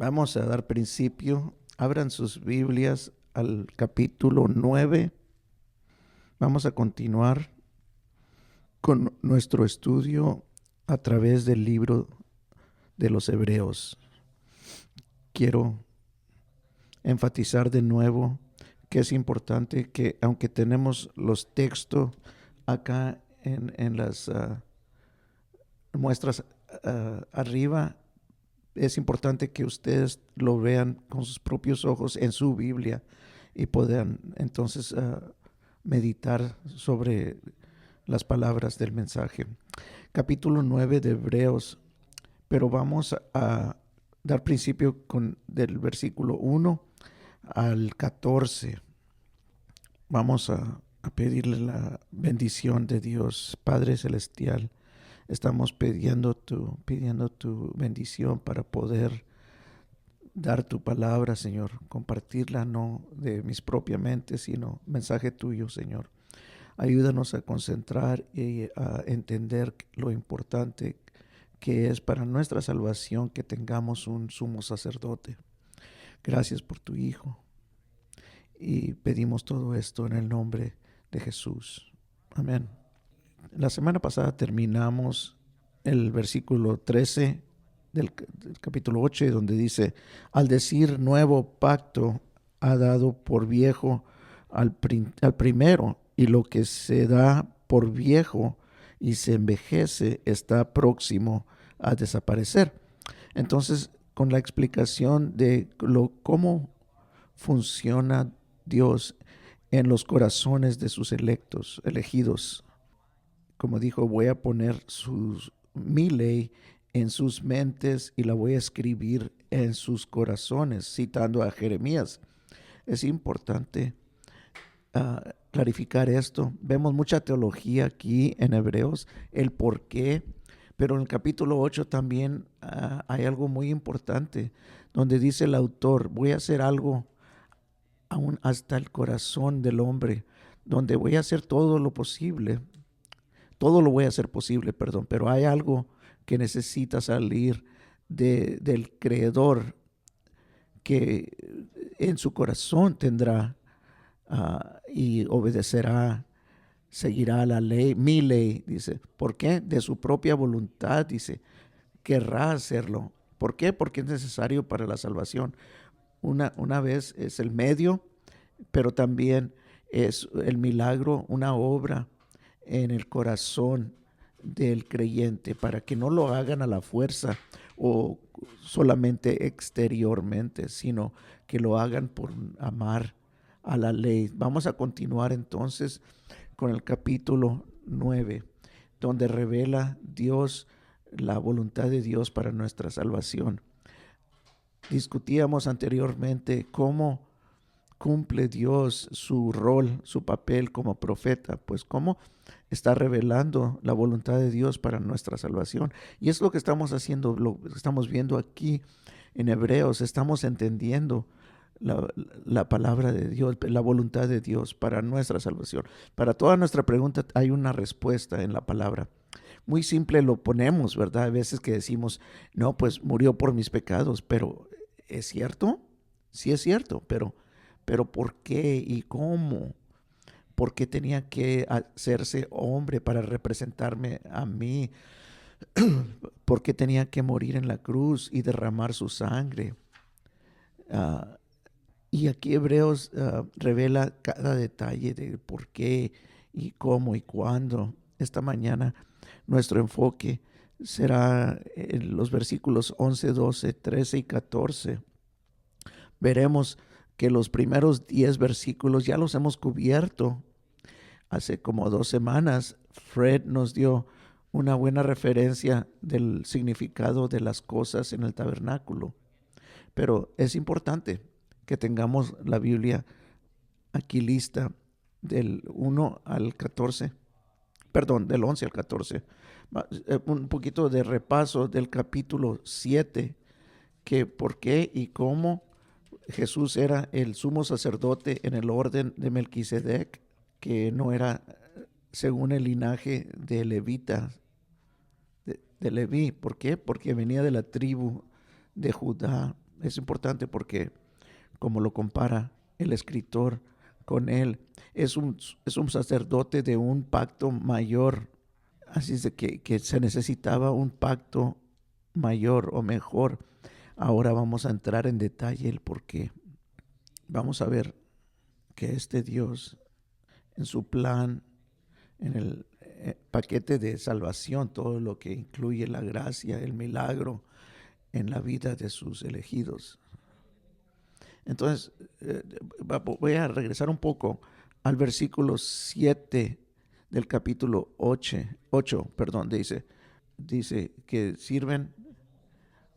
Vamos a dar principio. Abran sus Biblias al capítulo 9. Vamos a continuar con nuestro estudio a través del libro de los Hebreos. Quiero enfatizar de nuevo que es importante que, aunque tenemos los textos acá en las muestras arriba, es importante que ustedes lo vean con sus propios ojos en su Biblia y puedan entonces meditar sobre las palabras del mensaje. Capítulo 9 de Hebreos, pero vamos a dar principio del versículo 1 al 14. Vamos a pedirle la bendición de Dios, Padre Celestial. Estamos pidiendo tu bendición para poder dar tu palabra, Señor, compartirla no de mis propias mentes, sino mensaje tuyo, Señor. Ayúdanos a concentrar y a entender lo importante que es para nuestra salvación que tengamos un sumo sacerdote. Gracias por tu Hijo. Y pedimos todo esto en el nombre de Jesús. Amén. La semana pasada terminamos el versículo 13 del capítulo 8, donde dice: al decir nuevo pacto, ha dado por viejo al primero, y lo que se da por viejo y se envejece está próximo a desaparecer. Entonces, con la explicación de cómo funciona Dios en los corazones de sus elegidos, como dijo, voy a poner mi ley en sus mentes y la voy a escribir en sus corazones, citando a Jeremías. Es importante clarificar esto. Vemos mucha teología aquí en Hebreos, el por qué, pero en el capítulo 8 también hay algo muy importante, donde dice el autor: voy a hacer algo aún hasta el corazón del hombre, donde voy a hacer todo lo posible. Todo lo voy a hacer posible, pero hay algo que necesita salir del creador, que en su corazón tendrá y obedecerá, seguirá la ley, mi ley, dice. ¿Por qué? De su propia voluntad, dice, querrá hacerlo. ¿Por qué? Porque es necesario para la salvación. Una vez es el medio, pero también es el milagro, una obra en el corazón del creyente, para que no lo hagan a la fuerza o solamente exteriormente, sino que lo hagan por amar a la ley. Vamos a continuar entonces con el capítulo 9, donde revela Dios la voluntad de Dios para nuestra salvación. Discutíamos anteriormente cómo cumple Dios su rol, su papel como profeta, pues cómo está revelando la voluntad de Dios para nuestra salvación. Y es lo que estamos haciendo, lo estamos viendo aquí en Hebreos. Estamos entendiendo la palabra de Dios, la voluntad de Dios para nuestra salvación. Para toda nuestra pregunta hay una respuesta en la palabra. Muy simple lo ponemos, ¿verdad? A veces que decimos, no, pues murió por mis pecados, pero ¿es cierto? Sí es cierto, pero ¿por qué y cómo? ¿Por qué tenía que hacerse hombre para representarme a mí? ¿Por qué tenía que morir en la cruz y derramar su sangre? Y aquí Hebreos revela cada detalle de por qué y cómo y cuándo. Esta mañana nuestro enfoque será en los versículos 11, 12, 13 y 14. Veremos que los primeros 10 versículos ya los hemos cubierto. Hace como 2 semanas, Fred nos dio una buena referencia del significado de las cosas en el tabernáculo. Pero es importante que tengamos la Biblia aquí lista del 1 al 14, del 11 al 14. Un poquito de repaso del capítulo 7, que por qué y cómo Jesús era el sumo sacerdote en el orden de Melquisedec, que no era según el linaje de Levita, de Leví. ¿Por qué? Porque venía de la tribu de Judá, Es importante porque como lo compara el escritor con él, es un sacerdote de un pacto mayor. Así es de que se necesitaba un pacto mayor o mejor. Ahora vamos a entrar en detalle el por qué. Vamos a ver que este Dios, en su plan, en el paquete de salvación, todo lo que incluye la gracia, el milagro en la vida de sus elegidos. Entonces, voy a regresar un poco al versículo 7 del capítulo 8, perdón, dice que sirven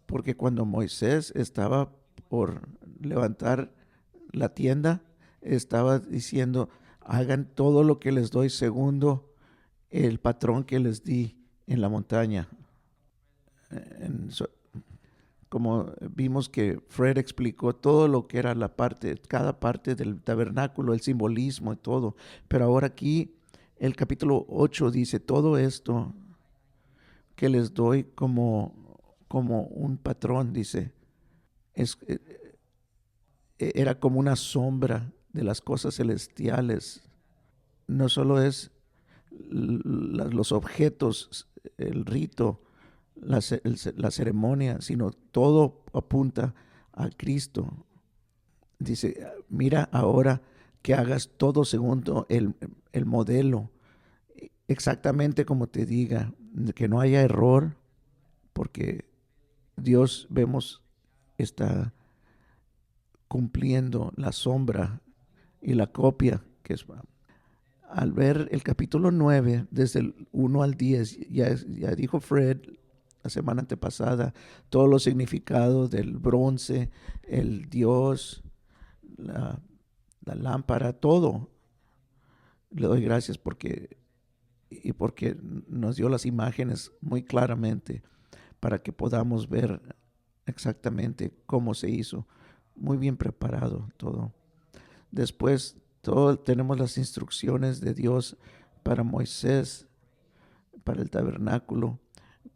porque cuando Moisés estaba por levantar la tienda, estaba diciendo, hagan todo lo que les doy segundo el patrón que les di en la montaña. En, como vimos que Fred explicó todo lo que era la parte, cada parte del tabernáculo, el simbolismo y todo. Pero ahora aquí el capítulo 8 dice todo esto que les doy como un patrón, dice. Es, era como una sombra de las cosas celestiales. No solo es los objetos, el rito, la ceremonia, sino todo apunta a Cristo. Dice, mira ahora que hagas todo según el modelo, exactamente como te diga, que no haya error, porque Dios, vemos, está cumpliendo la sombra y la copia que es. Al ver el capítulo 9, desde el 1 al 10, ya dijo Fred la semana antepasada, todos los significados del bronce, el Dios, la, la lámpara, todo. Le doy gracias porque nos dio las imágenes muy claramente para que podamos ver exactamente cómo se hizo. Muy bien preparado todo. Después tenemos las instrucciones de Dios para Moisés, para el tabernáculo,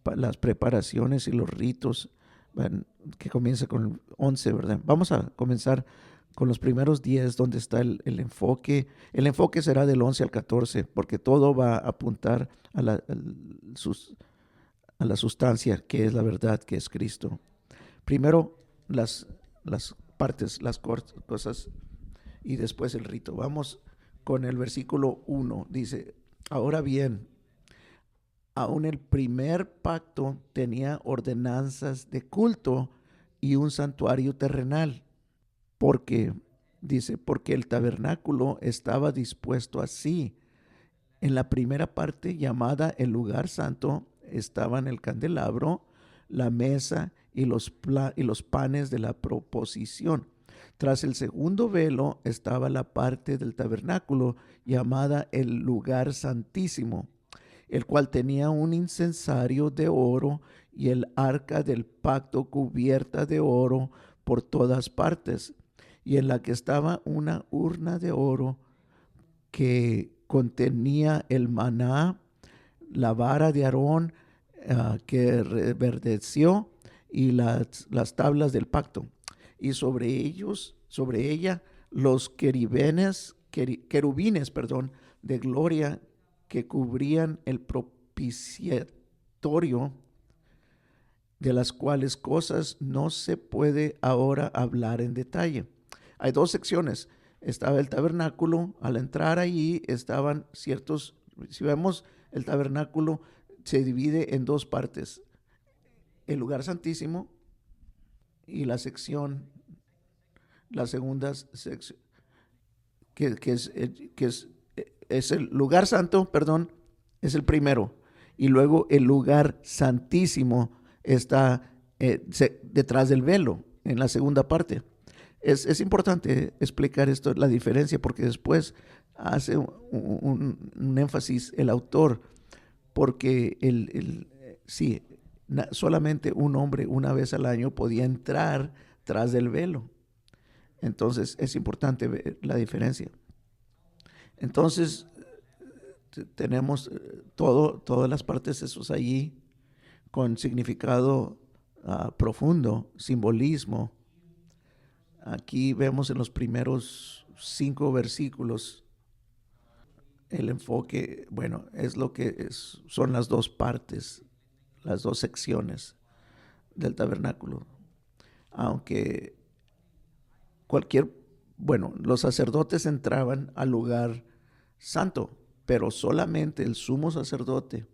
para las preparaciones y los ritos, que comienza con el 11, ¿verdad? Vamos a comenzar con los primeros 10, donde está el enfoque. El enfoque será del 11 al 14, porque todo va a apuntar a la sustancia, que es la verdad, que es Cristo. Primero, las partes, las cosas, y después el rito. Vamos con el versículo 1. Dice, ahora bien, aún el primer pacto tenía ordenanzas de culto y un santuario terrenal. Porque, dice, porque el tabernáculo estaba dispuesto así. En la primera parte, llamada el lugar santo, estaban el candelabro, la mesa y los panes de la proposición. Tras el segundo velo estaba la parte del tabernáculo llamada el lugar santísimo, el cual tenía un incensario de oro y el arca del pacto cubierta de oro por todas partes, y en la que estaba una urna de oro que contenía el maná, la vara de Aarón que reverdeció y las tablas del pacto. Y sobre ella, los querubines, de gloria que cubrían el propiciatorio, de las cuales cosas no se puede ahora hablar en detalle. Hay dos secciones. Estaba el tabernáculo, al entrar allí estaban ciertos, si vemos el tabernáculo se divide en dos partes, el lugar santísimo y la sección, la segunda sección, es el lugar santo, es el primero, y luego el lugar santísimo está detrás del velo, en la segunda parte. Es importante explicar esto, la diferencia, porque después hace un énfasis el autor, porque sí, solamente un hombre una vez al año podía entrar tras del velo. Entonces es importante ver la diferencia. Entonces tenemos todas las partes esos allí con significado profundo, simbolismo. Aquí vemos en los primeros 5 versículos el enfoque, bueno, es lo que son las dos partes, las dos secciones del tabernáculo. Aunque los sacerdotes entraban al lugar santo, pero solamente el sumo sacerdote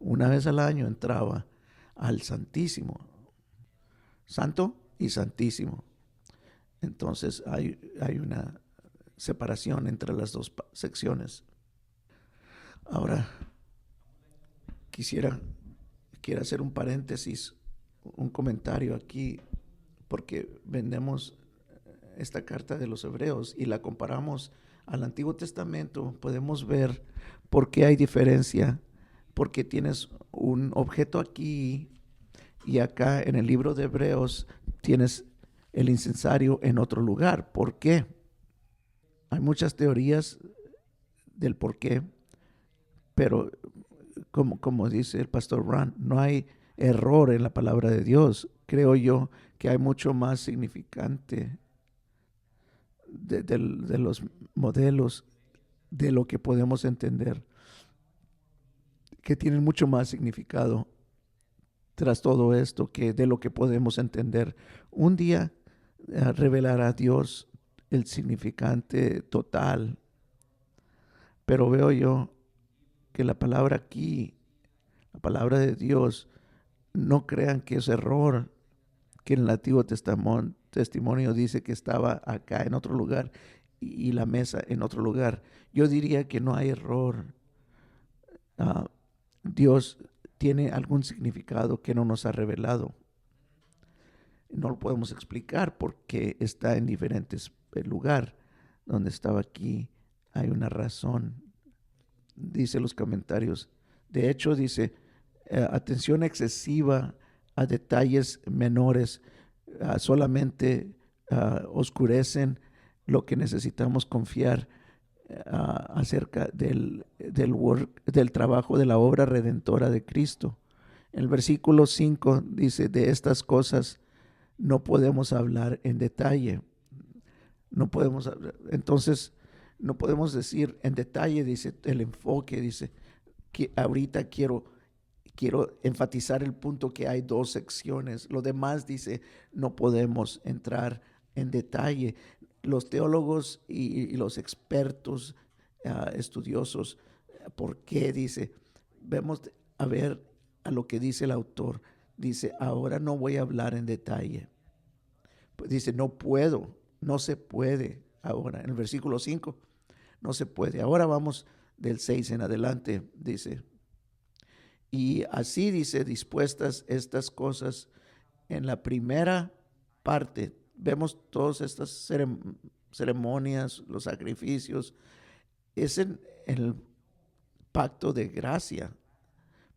una vez al año entraba al Santísimo, Santo y Santísimo. Entonces hay una separación entre las dos secciones. Ahora, quiero hacer un paréntesis, un comentario aquí, porque vendemos esta carta de los Hebreos y la comparamos al Antiguo Testamento, podemos ver por qué hay diferencia, porque tienes un objeto aquí y acá en el libro de Hebreos tienes el incensario en otro lugar. ¿Por qué? Hay muchas teorías del por qué, pero como dice el pastor Ron, no hay error en la palabra de Dios. Creo yo que hay mucho más significante de los modelos, de lo que podemos entender, que tienen mucho más significado tras todo esto que de lo que podemos entender. Un día revelará Dios el significante total, pero veo yo que la palabra aquí, la palabra de Dios, no crean que es error que en el Antiguo Testimonio dice que estaba acá en otro lugar y la mesa en otro lugar. Yo diría que no hay error. Dios tiene algún significado que no nos ha revelado. No lo podemos explicar porque está en diferentes lugares. Donde estaba aquí hay una razón, dice los comentarios. De hecho, dice, atención excesiva a detalles menores solamente oscurecen lo que necesitamos confiar acerca del trabajo de la obra redentora de Cristo. En el versículo 5 dice, de estas cosas no podemos hablar en detalle. Entonces, no podemos decir en detalle, dice el enfoque, dice, que ahorita quiero enfatizar el punto que hay dos secciones. Lo demás, dice, no podemos entrar en detalle. Los teólogos y los expertos estudiosos, ¿por qué? Dice, vemos a ver a lo que dice el autor. Dice, ahora no voy a hablar en detalle. Pues dice, no se puede ahora. En el versículo 5, no se puede. Ahora vamos del 6 en adelante, dice. Y así dice, dispuestas estas cosas en la primera parte. Vemos todas estas ceremonias, los sacrificios. Es en el pacto de gracia,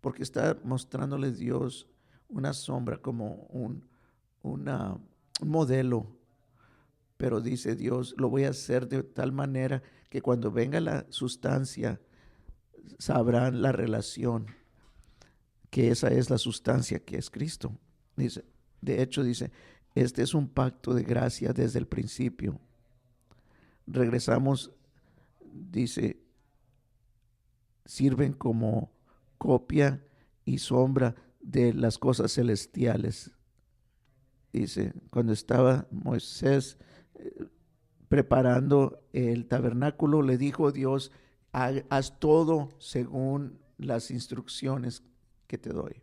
porque está mostrándole Dios una sombra como un modelo. Pero dice Dios, lo voy a hacer de tal manera que cuando venga la sustancia, sabrán la relación, que esa es la sustancia que es Cristo. Dice, de hecho dice, este es un pacto de gracia desde el principio. Regresamos, dice, sirven como copia y sombra de las cosas celestiales. Dice, cuando estaba Moisés preparando el tabernáculo, le dijo Dios, haz todo según las instrucciones que te doy.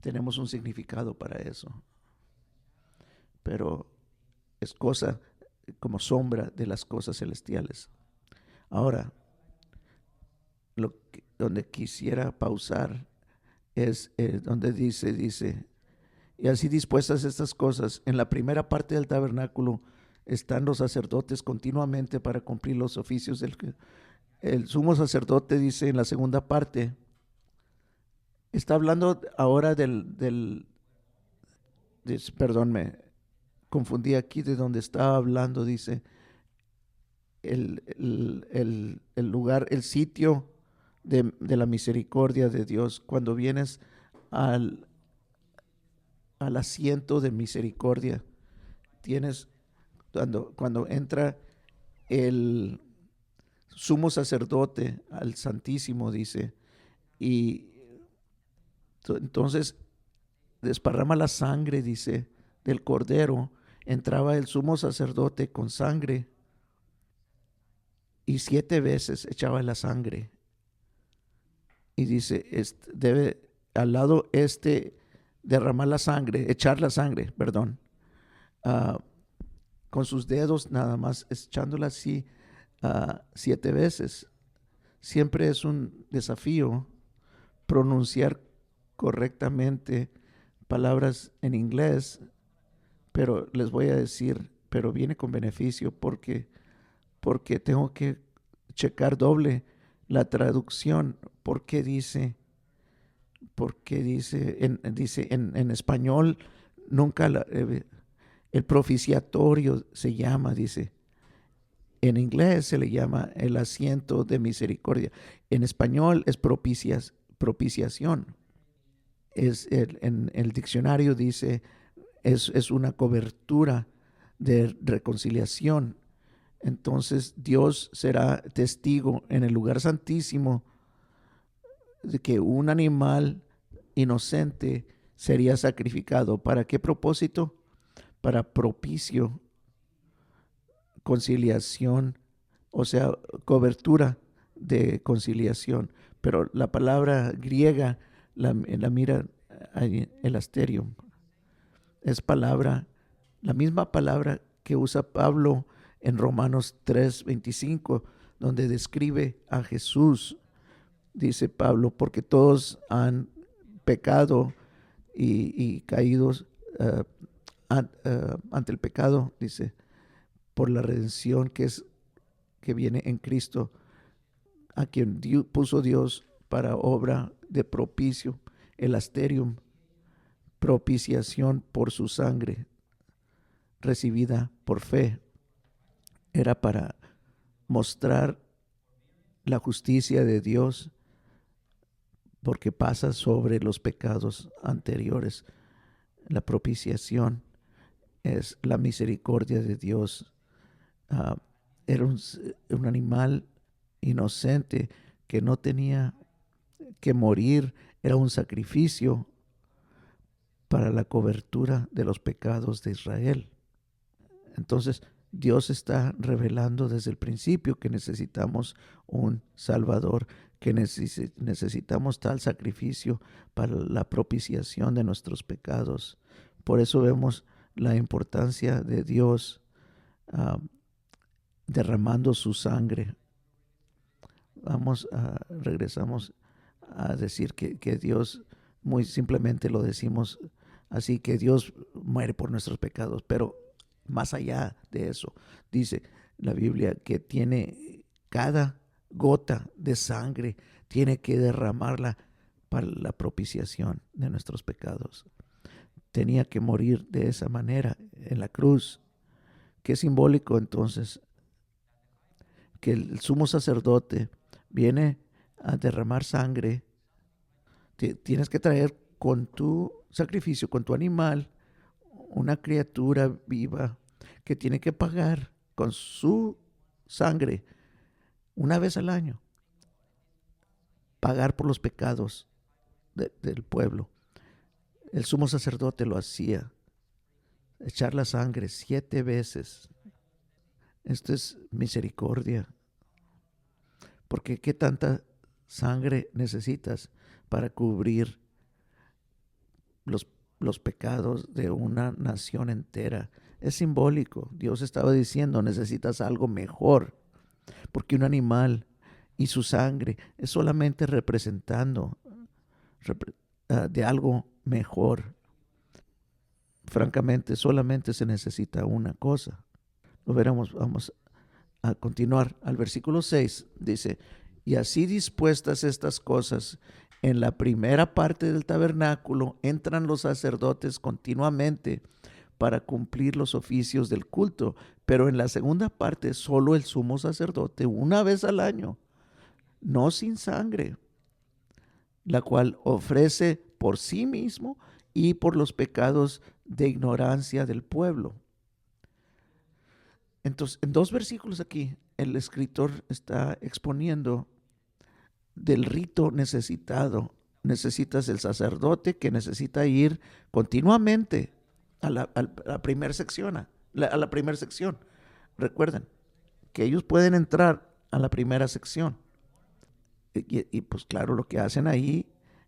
Tenemos un significado para eso, pero es cosa como sombra de las cosas celestiales. Ahora, donde quisiera pausar es donde dice, y así dispuestas estas cosas, en la primera parte del tabernáculo están los sacerdotes continuamente para cumplir los oficios el sumo sacerdote, dice en la segunda parte. Está hablando ahora perdón, me confundí aquí de donde estaba hablando, dice, el lugar, el sitio de la misericordia de Dios. Cuando vienes al asiento de misericordia, tienes cuando entra el sumo sacerdote al Santísimo, dice, y entonces desparrama la sangre, dice, del cordero. Entraba el sumo sacerdote con sangre y 7 veces echaba la sangre. Y dice, debe al lado derramar la sangre, echar la sangre, perdón, uh, con sus dedos nada más, echándola así 7 veces. Siempre es un desafío pronunciar correctamente palabras en inglés, pero les voy a decir, pero viene con beneficio porque tengo que checar doble la traducción, porque dice en español nunca el propiciatorio se llama, dice. En inglés se le llama el asiento de misericordia. En español es propiciación. En el diccionario dice es una cobertura de reconciliación. Entonces Dios será testigo en el lugar santísimo de que un animal inocente sería sacrificado. ¿Para qué propósito? Para propicio, conciliación, o sea, cobertura de conciliación. Pero la palabra griega, la mira el asterium, es la misma palabra que usa Pablo en Romanos 3:25, donde describe a Jesús. Dice Pablo, porque todos han pecado y caídos ante el pecado, dice, por la redención que viene en Cristo, a quien puso Dios para obra de propicio, el asterium, propiciación por su sangre, recibida por fe. Era para mostrar la justicia de Dios, porque pasa sobre los pecados anteriores. La propiciación es la misericordia de Dios. Era un animal inocente que no tenía que morir, era un sacrificio para la cobertura de los pecados de Israel. Entonces, Dios está revelando desde el principio que necesitamos un Salvador, que necesitamos tal sacrificio para la propiciación de nuestros pecados. Por eso vemos la importancia de Dios derramando su sangre. Regresamos a decir que Dios, muy simplemente lo decimos así, que Dios muere por nuestros pecados, pero más allá de eso, dice la Biblia que tiene cada gota de sangre, tiene que derramarla para la propiciación de nuestros pecados. Tenía que morir de esa manera en la cruz. Qué simbólico entonces que el sumo sacerdote viene a derramar sangre. Tienes que traer con tu sacrificio, con tu animal, una criatura viva que tiene que pagar con su sangre una vez al año, pagar por los pecados del pueblo. El sumo sacerdote lo hacía, echar la sangre 7 veces. Esto es misericordia. Porque ¿qué tanta sangre necesitas para cubrir los pecados de una nación entera? Es simbólico. Dios estaba diciendo, necesitas algo mejor, porque un animal y su sangre es solamente representando de algo mejor. Francamente, solamente se necesita una cosa. Lo veremos, vamos a continuar. Al versículo 6 dice, y así dispuestas estas cosas, en la primera parte del tabernáculo entran los sacerdotes continuamente para cumplir los oficios del culto, pero en la segunda parte solo el sumo sacerdote una vez al año, no sin sangre, la cual ofrece por sí mismo y por los pecados de ignorancia del pueblo. Entonces, en 2 versículos aquí, el escritor está exponiendo del rito necesitado. Necesitas el sacerdote que necesita ir continuamente a la primera sección, a la primera sección. Recuerden que ellos pueden entrar a la primera sección. Y pues claro, lo que hacen ahí,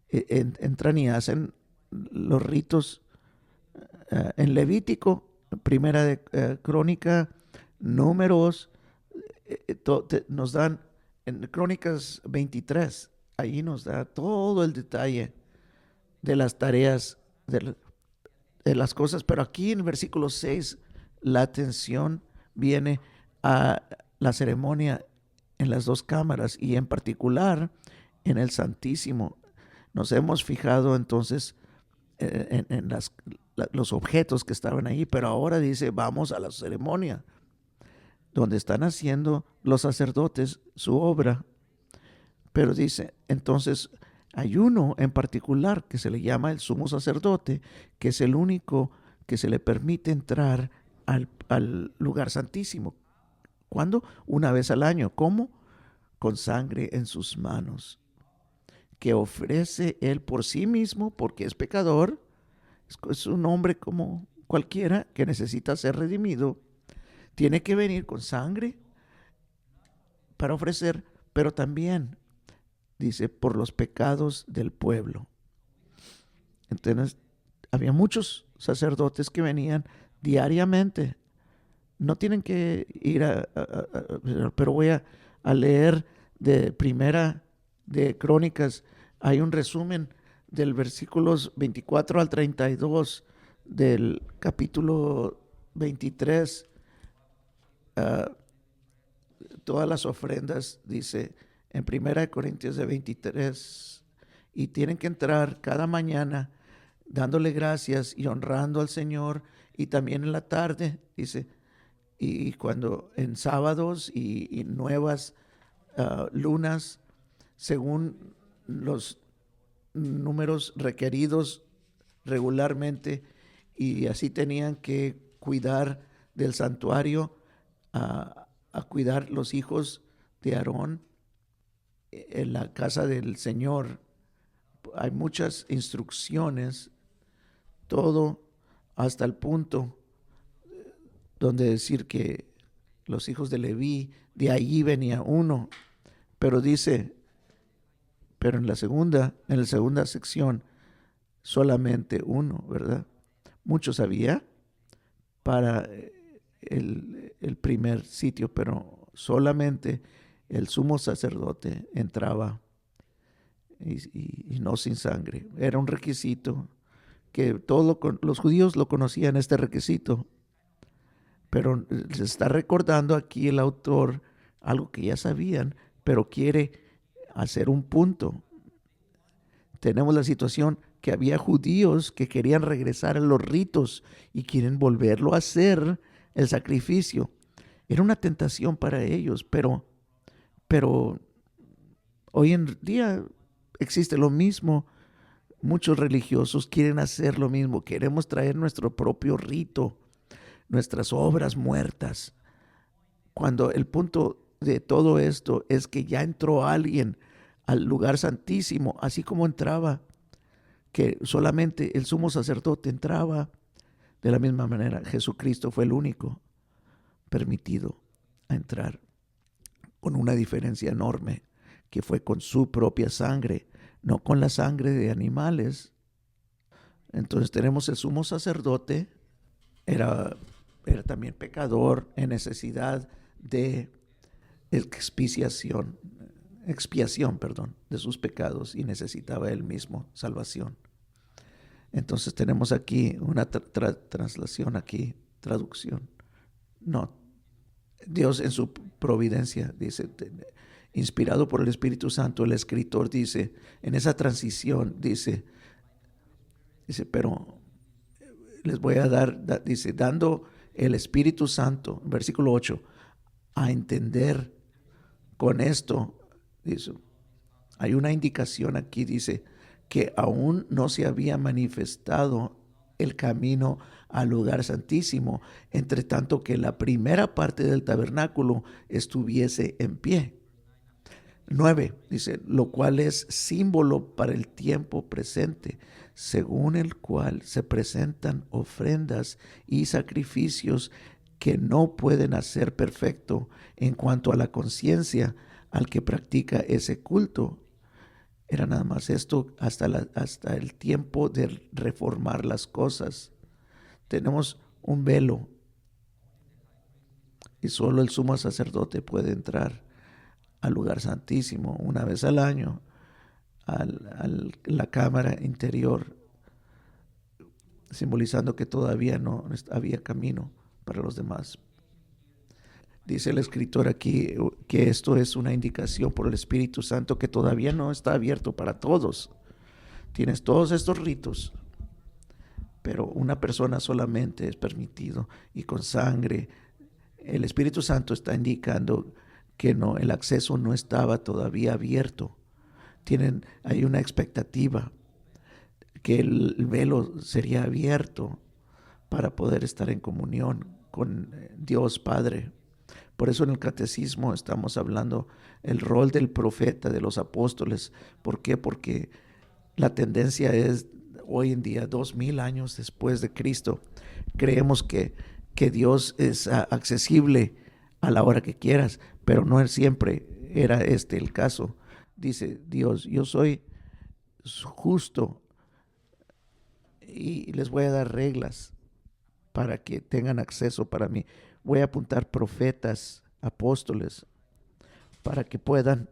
entran y hacen los ritos en Levítico, primera de Crónica, Números, nos dan en Crónicas 23, ahí nos da todo el detalle de las tareas, de las cosas, pero aquí en el versículo 6 la atención viene a la ceremonia en las 2 cámaras y en particular en el Santísimo. Nos hemos fijado entonces en los objetos que estaban ahí, pero ahora dice, vamos a la ceremonia, donde están haciendo los sacerdotes su obra. Pero dice, entonces hay uno en particular que se le llama el sumo sacerdote, que es el único que se le permite entrar al lugar santísimo. ¿Cuándo? Una vez al año. ¿Cómo? Con sangre en sus manos, que ofrece él por sí mismo, porque es pecador, es un hombre como cualquiera que necesita ser redimido. Tiene que venir con sangre para ofrecer, pero también, dice, por los pecados del pueblo. Entonces, había muchos sacerdotes que venían diariamente. No tienen que ir pero voy a leer de primera de Crónicas. Hay un resumen del versículos 24 al 32 del capítulo 23. Todas las ofrendas, dice en primera de Corintios de 23, y tienen que entrar cada mañana dándole gracias y honrando al Señor, y también en la tarde, dice, y cuando en sábados y nuevas lunas, según los números requeridos regularmente, y así tenían que cuidar del santuario, a cuidar los hijos de Aarón en la casa del Señor. Hay muchas instrucciones, todo hasta el punto donde decir que los hijos de Leví, de allí venía uno, pero dice, pero en la segunda sección, solamente uno, ¿verdad? Muchos había para el primer sitio, pero solamente el sumo sacerdote entraba y no sin sangre. Era un requisito que todos los judíos lo conocían, este requisito, pero se está recordando aquí el autor algo que ya sabían, pero quiere hacer un punto. Tenemos la situación que había judíos que querían regresar a los ritos y quieren volverlo a hacer, el sacrificio. Era una tentación para ellos, pero hoy en día existe lo mismo. Muchos religiosos quieren hacer lo mismo. Queremos traer nuestro propio rito, nuestras obras muertas. Cuando el punto de todo esto es que ya entró alguien al lugar santísimo, así como entraba, que solamente el sumo sacerdote entraba. De la misma manera, Jesucristo fue el único permitido a entrar, con una diferencia enorme, que fue con su propia sangre, no con la sangre de animales. Entonces tenemos el sumo sacerdote, era también pecador, en necesidad de expiación, de sus pecados, y necesitaba él mismo salvación. Entonces tenemos aquí una traslación, aquí traducción. No, Dios en su providencia dice, inspirado por el Espíritu Santo, el escritor dice, en esa transición dice, pero les voy a dar, dice, dando el Espíritu Santo, versículo 8, a entender con esto, dice, hay una indicación aquí, dice, que aún no se había manifestado el camino al lugar santísimo, entre tanto que la primera parte del tabernáculo estuviese en pie. 9 dice, lo cual es símbolo para el tiempo presente, según el cual se presentan ofrendas y sacrificios que no pueden hacer perfecto en cuanto a la conciencia al que practica ese culto. Era nada más esto hasta el tiempo de reformar las cosas. Tenemos un velo y solo el sumo sacerdote puede entrar al lugar santísimo una vez al año, a la cámara interior, simbolizando que todavía no había camino para los demás. Dice el escritor aquí que esto es una indicación por el Espíritu Santo que todavía no está abierto para todos. Tienes todos estos ritos, pero una persona solamente es permitido, y con sangre. El Espíritu Santo está indicando que no, el acceso no estaba todavía abierto. Hay una expectativa que el velo sería abierto para poder estar en comunión con Dios Padre. Por eso en el catecismo estamos hablando el rol del profeta, de los apóstoles. ¿Por qué? Porque la tendencia es hoy en día, 2000 años después de Cristo, creemos que Dios es accesible a la hora que quieras, pero no siempre era este el caso. Dice Dios, yo soy justo y les voy a dar reglas para que tengan acceso para mí. Voy a apuntar profetas, apóstoles, para que puedan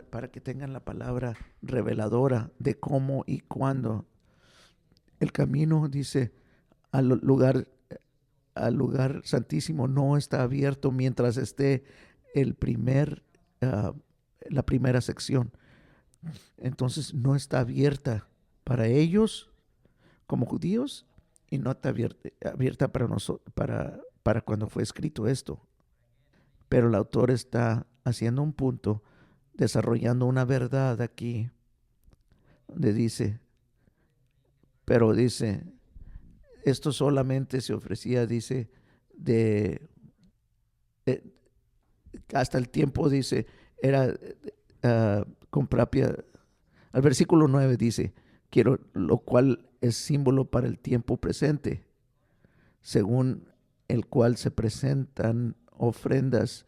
para que tengan la palabra reveladora de cómo y cuándo. El camino, dice, al lugar, al lugar santísimo no está abierto mientras esté el la primera sección. Entonces no está abierta para ellos como judíos y no está abierta para nosotros, para cuando fue escrito esto. Pero el autor está haciendo un punto, desarrollando una verdad aquí, donde dice, pero dice, esto solamente se ofrecía, dice, de hasta el tiempo, dice, era con propia. Al versículo 9 dice, quiero, lo cual es símbolo para el tiempo presente, según el cual se presentan ofrendas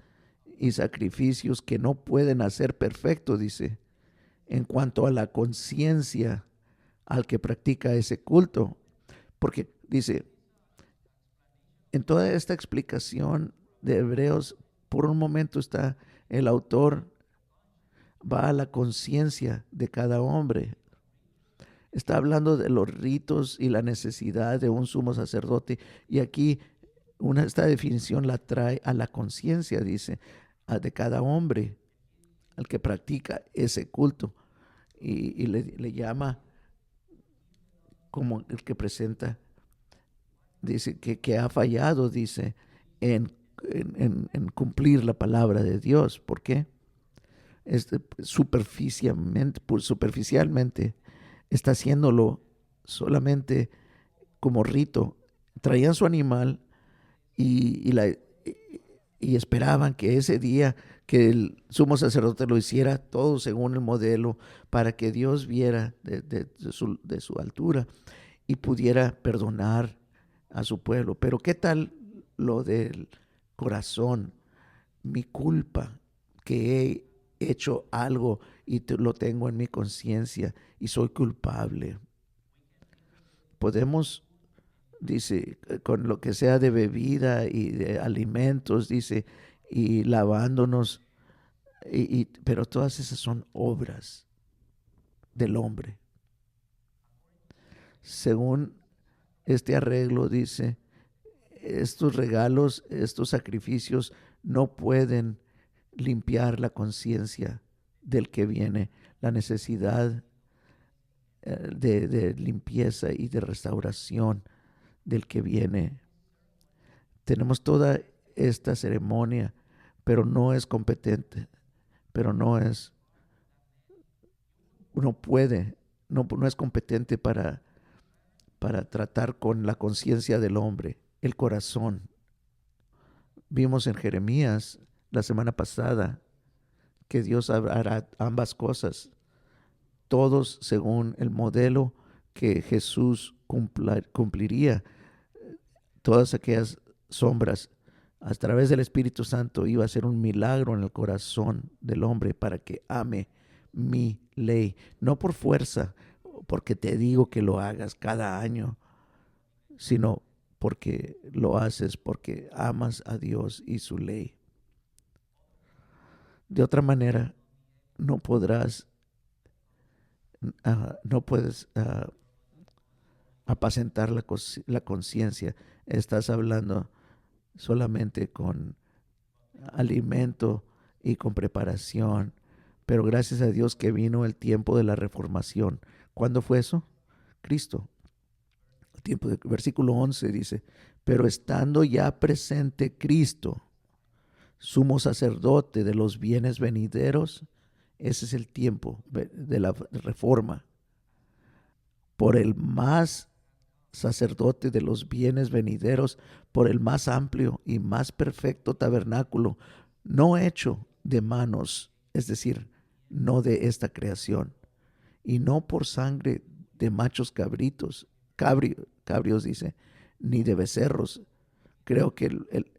y sacrificios que no pueden hacer perfecto, dice, en cuanto a la conciencia al que practica ese culto. Porque dice, en toda esta explicación de Hebreos, por un momento está el autor, va a la conciencia de cada hombre. Está hablando de los ritos y la necesidad de un sumo sacerdote. Y aquí esta definición la trae a la conciencia, dice, de cada hombre, al que practica ese culto. Y le llama como el que presenta, dice que ha fallado, dice, en cumplir la palabra de Dios. ¿Por qué? Superficialmente está haciéndolo solamente como rito. Traían su animal y esperaban que ese día que el sumo sacerdote lo hiciera todo según el modelo, para que Dios viera de su altura y pudiera perdonar a su pueblo. Pero ¿qué tal lo del corazón? Mi culpa, que he hecho algo y lo tengo en mi conciencia y soy culpable. Podemos, dice, con lo que sea de bebida y de alimentos, dice, y lavándonos, pero todas esas son obras del hombre. Según este arreglo, dice, estos regalos, estos sacrificios no pueden limpiar la conciencia del que viene, la necesidad de limpieza y de restauración del que viene. Tenemos toda esta ceremonia, pero no es competente, pero no puede no es competente para tratar con la conciencia del hombre, el corazón. Vimos en Jeremías la semana pasada que Dios hará ambas cosas, todos según el modelo que Jesús cumpliría. Todas aquellas sombras a través del Espíritu Santo iba a ser un milagro en el corazón del hombre para que ame mi ley, no por fuerza, porque te digo que lo hagas cada año, sino porque lo haces porque amas a Dios y su ley. De otra manera, no podrás, no puedes apacentar la conciencia. Estás hablando solamente con alimento y con preparación. Pero gracias a Dios que vino el tiempo de la reformación. ¿Cuándo fue eso? Cristo. El tiempo de, versículo 11 dice, pero estando ya presente Cristo, sumo sacerdote de los bienes venideros, ese es el tiempo de la reforma, por el más sacerdote de los bienes venideros, por el más amplio y más perfecto tabernáculo, no hecho de manos, es decir, no de esta creación, y no por sangre de machos cabrios dice, ni de becerros. Creo que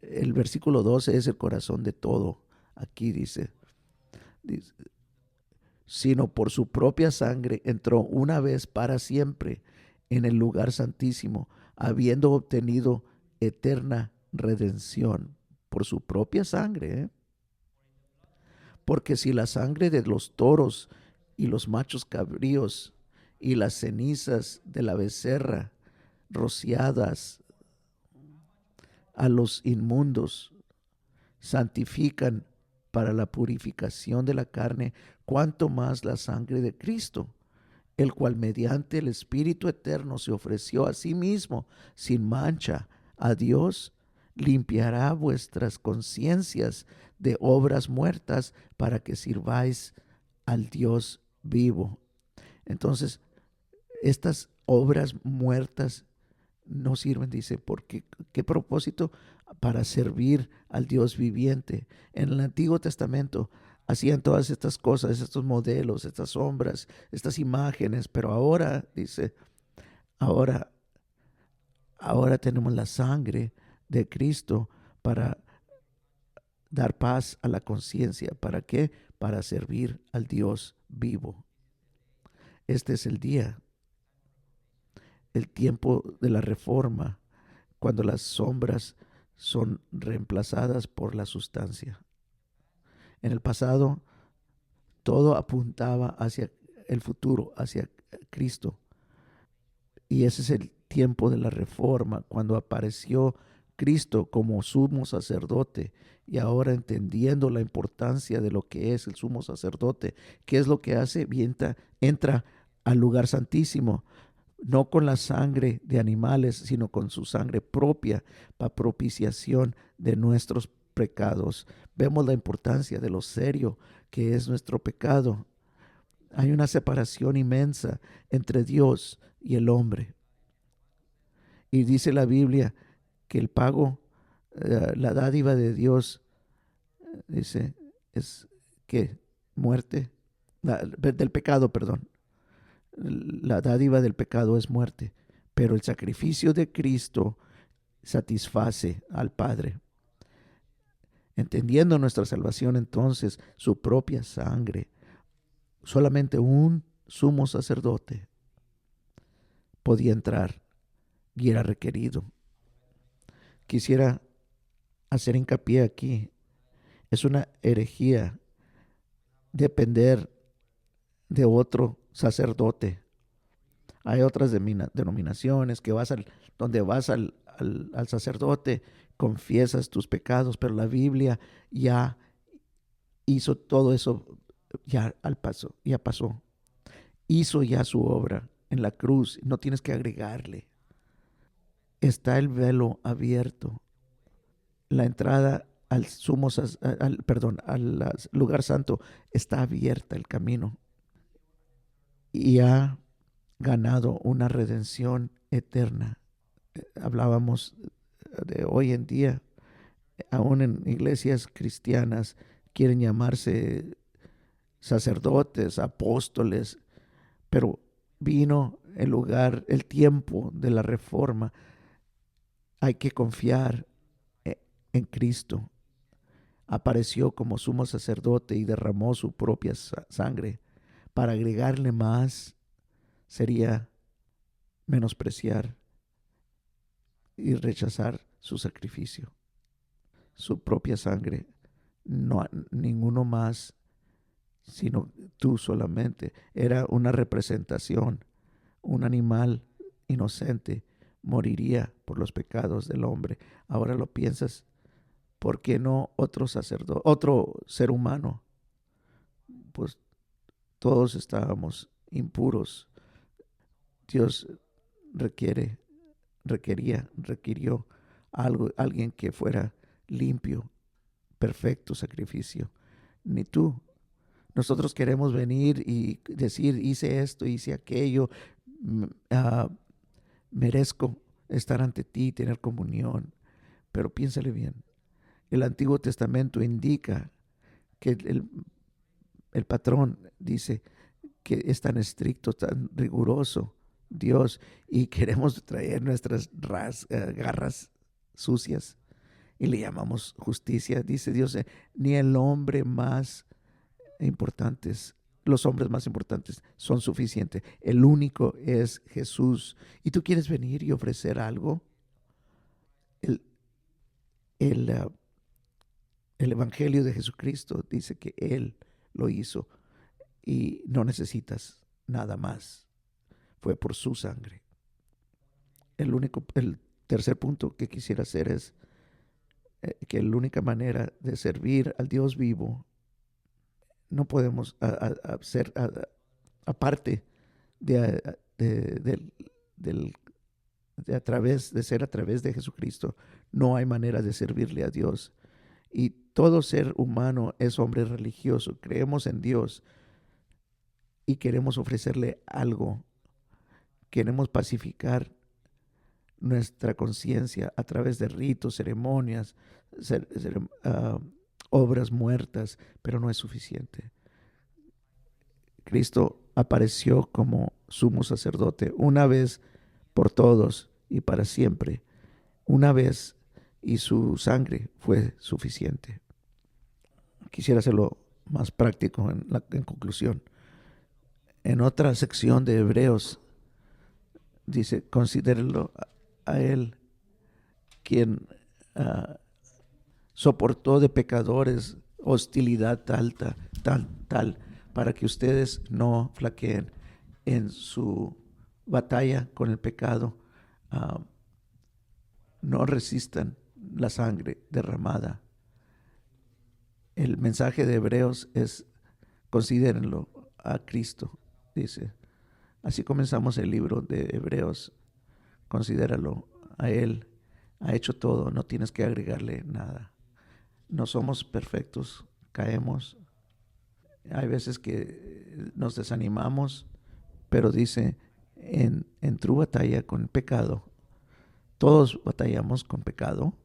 el versículo 12 es el corazón de todo. Aquí dice, sino por su propia sangre entró una vez para siempre en el lugar santísimo, habiendo obtenido eterna redención por su propia sangre. Porque si la sangre de los toros y los machos cabríos y las cenizas de la becerra rociadas a los inmundos santifican para la purificación de la carne, cuanto más la sangre de Cristo, el cual mediante el Espíritu eterno se ofreció a sí mismo sin mancha a Dios, limpiará vuestras conciencias de obras muertas para que sirváis al Dios vivo. Entonces, estas obras muertas no sirven, dice, porque ¿qué propósito? Para servir al Dios viviente. En el Antiguo Testamento hacían todas estas cosas, estos modelos, estas sombras, estas imágenes, pero ahora, dice, ahora, ahora tenemos la sangre de Cristo para dar paz a la conciencia. ¿Para qué? Para servir al Dios vivo. Este es el día, el tiempo de la reforma, cuando las sombras son reemplazadas por la sustancia. En el pasado, todo apuntaba hacia el futuro, hacia Cristo. Y ese es el tiempo de la reforma, cuando apareció Cristo como sumo sacerdote. Y ahora entendiendo la importancia de lo que es el sumo sacerdote, ¿qué es lo que hace? Entra al lugar santísimo, no con la sangre de animales, sino con su sangre propia, para propiciación de nuestros pecados. Vemos la importancia de lo serio que es nuestro pecado. Hay una separación inmensa entre Dios y el hombre. Y dice la Biblia que el pago, la dádiva de Dios, dice, es que muerte, del pecado, perdón. La dádiva del pecado es muerte, pero el sacrificio de Cristo satisface al Padre. Entendiendo nuestra salvación entonces, su propia sangre, solamente un sumo sacerdote podía entrar y era requerido. Quisiera hacer hincapié aquí, es una herejía depender de otro sacerdote. Hay otras denominaciones que donde vas al sacerdote, confiesas tus pecados, pero la Biblia ya hizo todo eso, ya pasó. Hizo ya su obra en la cruz, no tienes que agregarle. Está el velo abierto. La entrada al al lugar santo está abierta el camino. Y ya ganado una redención eterna. Hablábamos de hoy en día, aún en iglesias cristianas, quieren llamarse sacerdotes, apóstoles, pero vino el lugar, el tiempo de la reforma. Hay que confiar en Cristo. Apareció como sumo sacerdote y derramó su propia sangre. Para agregarle más sería menospreciar y rechazar su sacrificio, su propia sangre. No, ninguno más, sino tú solamente. Era una representación. Un animal inocente moriría por los pecados del hombre. Ahora lo piensas, ¿por qué no otro sacerdote, otro ser humano? Pues todos estábamos impuros. Dios requirió alguien que fuera limpio, perfecto sacrificio. Ni tú. Nosotros queremos venir y decir, hice esto, hice aquello, merezco estar ante ti, tener comunión. Pero piénsale bien. El Antiguo Testamento indica que el patrón dice que es tan estricto, tan riguroso Dios, y queremos traer nuestras garras sucias y le llamamos justicia. Dice Dios, ni el hombre más importantes, los hombres más importantes son suficientes. El único es Jesús. ¿Y tú quieres venir y ofrecer algo? El, el, uh, el Evangelio de Jesucristo dice que Él lo hizo y no necesitas nada más. Fue por su sangre. El tercer punto que quisiera hacer es que la única manera de servir al Dios vivo, no podemos ser aparte de ser a través de Jesucristo. No hay manera de servirle a Dios. Y todo ser humano es hombre religioso. Creemos en Dios y queremos ofrecerle algo. Queremos pacificar nuestra conciencia a través de ritos, ceremonias, obras muertas, pero no es suficiente. Cristo apareció como sumo sacerdote una vez por todos y para siempre. Una vez, y su sangre fue suficiente. Quisiera hacerlo más práctico en conclusión. En otra sección de Hebreos dice, considérenlo a él quien soportó de pecadores hostilidad tal, para que ustedes no flaqueen en su batalla con el pecado. No resistan la sangre derramada. El mensaje de Hebreos es, considérenlo a Cristo, dice. Así comenzamos el libro de Hebreos. Considéralo a Él. Ha hecho todo, no tienes que agregarle nada. No somos perfectos, caemos. Hay veces que nos desanimamos, pero dice, en tu batalla con el pecado, todos batallamos con pecado,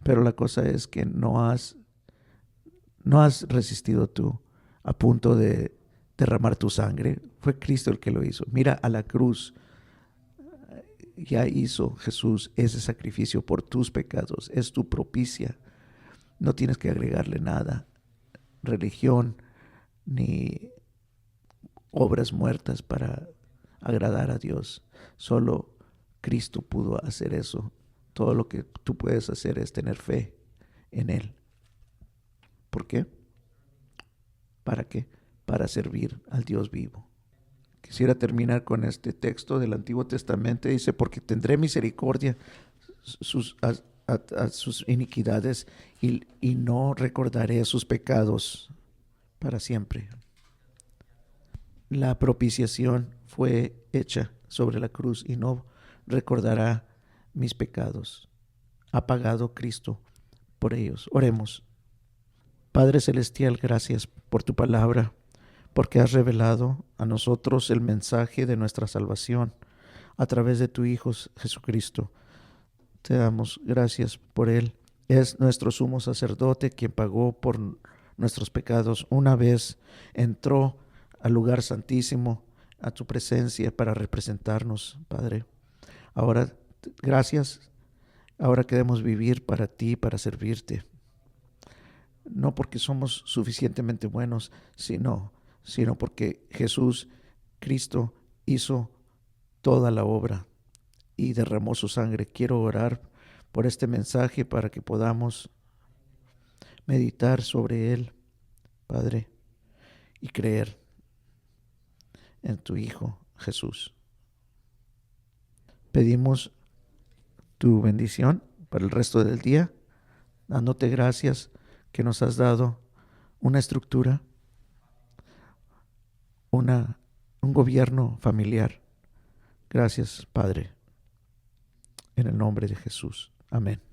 pero la cosa es que no has resistido tú a punto de derramar tu sangre. Fue Cristo el que lo hizo. Mira a la cruz. Ya hizo Jesús ese sacrificio por tus pecados. Es tu propicia. No tienes que agregarle nada. Religión ni obras muertas para agradar a Dios. Solo Cristo pudo hacer eso. Todo lo que tú puedes hacer es tener fe en Él. ¿Por qué? ¿Para qué? Para servir al Dios vivo. Quisiera terminar con este texto del Antiguo Testamento. Dice, porque tendré misericordia a sus iniquidades y no recordaré sus pecados para siempre. La propiciación fue hecha sobre la cruz y no recordará mis pecados. Ha pagado Cristo por ellos. Oremos. Padre Celestial, gracias por tu palabra, porque has revelado a nosotros el mensaje de nuestra salvación a través de tu Hijo Jesucristo. Te damos gracias por Él. Es nuestro sumo sacerdote quien pagó por nuestros pecados. Una vez entró al lugar santísimo, a tu presencia para representarnos, Padre. Ahora, gracias. Ahora queremos vivir para ti, para servirte. No porque somos suficientemente buenos, sino porque Jesús, Cristo, hizo toda la obra y derramó su sangre. Quiero orar por este mensaje para que podamos meditar sobre él, Padre, y creer en tu Hijo Jesús. Pedimos tu bendición para el resto del día, dándote gracias que nos has dado una estructura, un gobierno familiar. Gracias, Padre, en el nombre de Jesús. Amén.